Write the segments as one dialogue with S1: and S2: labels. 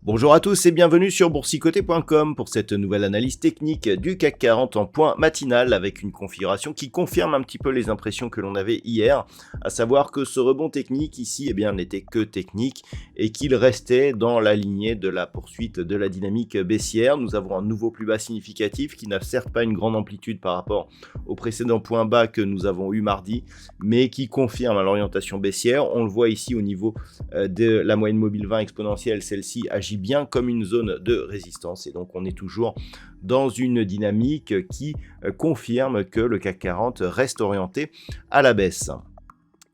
S1: Bonjour à tous et bienvenue sur boursicoté.com pour cette nouvelle analyse technique du CAC 40 en point matinal avec une configuration qui confirme un petit peu les impressions que l'on avait hier, à savoir que ce rebond technique ici n'était que technique et qu'il restait dans la lignée de la poursuite de la dynamique baissière. Nous avons un nouveau plus bas significatif qui n'a certes pas une grande amplitude par rapport au précédent point bas que nous avons eu mardi, mais qui confirme l'orientation baissière. On le voit ici au niveau de la moyenne mobile 20 exponentielle, celle-ci agit bien comme une zone de résistance et donc on est toujours dans une dynamique qui confirme que le CAC 40 reste orienté à la baisse.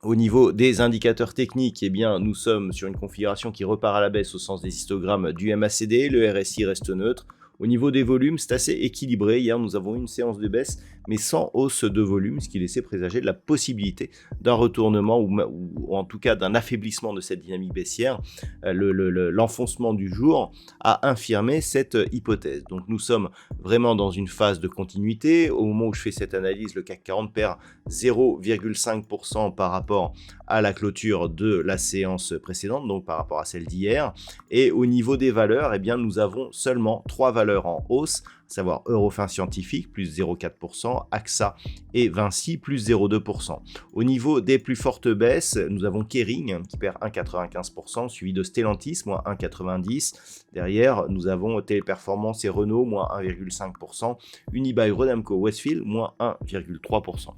S1: Au niveau des indicateurs techniques, nous sommes sur une configuration qui repart à la baisse au sens des histogrammes du MACD, le RSI reste neutre. Au niveau des volumes, c'est assez équilibré. Hier, nous avons eu une séance de baisse, mais sans hausse de volume, ce qui laissait présager de la possibilité d'un retournement ou en tout cas d'un affaiblissement de cette dynamique baissière. L'enfoncement du jour a infirmé cette hypothèse. Donc nous sommes vraiment dans une phase de continuité. Au moment où je fais cette analyse, le CAC 40 perd 0,5% par rapport à la clôture de la séance précédente, donc par rapport à celle d'hier. Et au niveau des valeurs, nous avons seulement 3 valeurs en hausse, à savoir Eurofins Scientifique, plus 0,4%, AXA et Vinci, plus 0,2%. Au niveau des plus fortes baisses, nous avons Kering qui perd 1,95%, suivi de Stellantis, moins 1,90%. Derrière, nous avons Téléperformance et Renault, moins 1,5%, Unibail-Rodamco Westfield, moins 1,3%.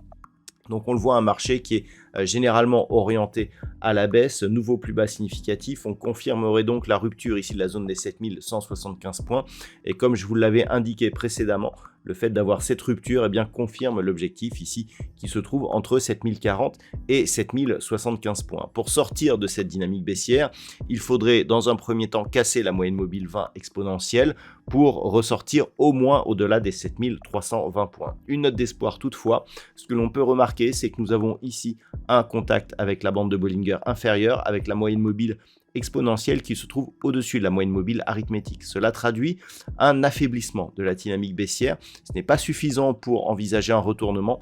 S1: Donc on le voit, un marché qui est généralement orienté à la baisse, nouveau plus bas significatif. On confirmerait donc la rupture ici de la zone des 7175 points. Et comme je vous l'avais indiqué précédemment, le fait d'avoir cette rupture confirme l'objectif ici qui se trouve entre 7040 et 7075 points. Pour sortir de cette dynamique baissière, il faudrait dans un premier temps casser la moyenne mobile 20 exponentielle pour ressortir au moins au-delà des 7320 points. Une note d'espoir toutefois, ce que l'on peut remarquer, c'est que nous avons ici un contact avec la bande de Bollinger inférieure, avec la moyenne mobile exponentielle qui se trouve au-dessus de la moyenne mobile arithmétique. Cela traduit un affaiblissement de la dynamique baissière. Ce n'est pas suffisant pour envisager un retournement.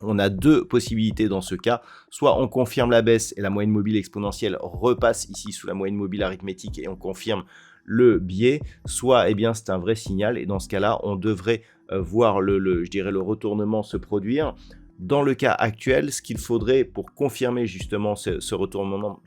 S1: On a deux possibilités dans ce cas. Soit on confirme la baisse et la moyenne mobile exponentielle repasse ici sous la moyenne mobile arithmétique et on confirme le biais, soit c'est un vrai signal et dans ce cas-là, on devrait voir le retournement se produire. Dans le cas actuel, ce qu'il faudrait pour confirmer justement ce retournement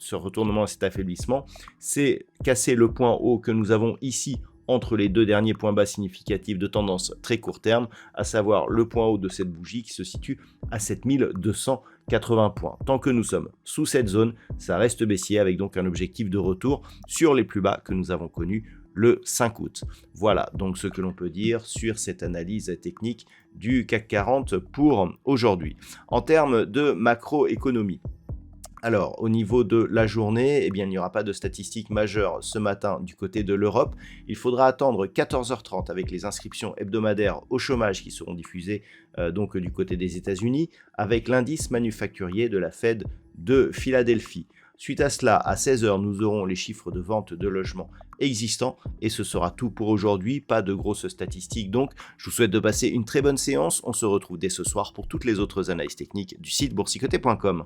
S1: et cet affaiblissement, c'est casser le point haut que nous avons ici entre les deux derniers points bas significatifs de tendance très court terme, à savoir le point haut de cette bougie qui se situe à 7280 points. Tant que nous sommes sous cette zone, ça reste baissier avec donc un objectif de retour sur les plus bas que nous avons connus le 5 août. Voilà donc ce que l'on peut dire sur cette analyse technique du CAC 40 pour aujourd'hui. En termes de macroéconomie, alors, au niveau de la journée, il n'y aura pas de statistiques majeures ce matin du côté de l'Europe. Il faudra attendre 14h30 avec les inscriptions hebdomadaires au chômage qui seront diffusées donc du côté des États-Unis, avec l'indice manufacturier de la Fed de Philadelphie. Suite à cela, à 16h, nous aurons les chiffres de vente de logements existants et ce sera tout pour aujourd'hui. Pas de grosses statistiques donc. Je vous souhaite de passer une très bonne séance. On se retrouve dès ce soir pour toutes les autres analyses techniques du site boursicoté.com.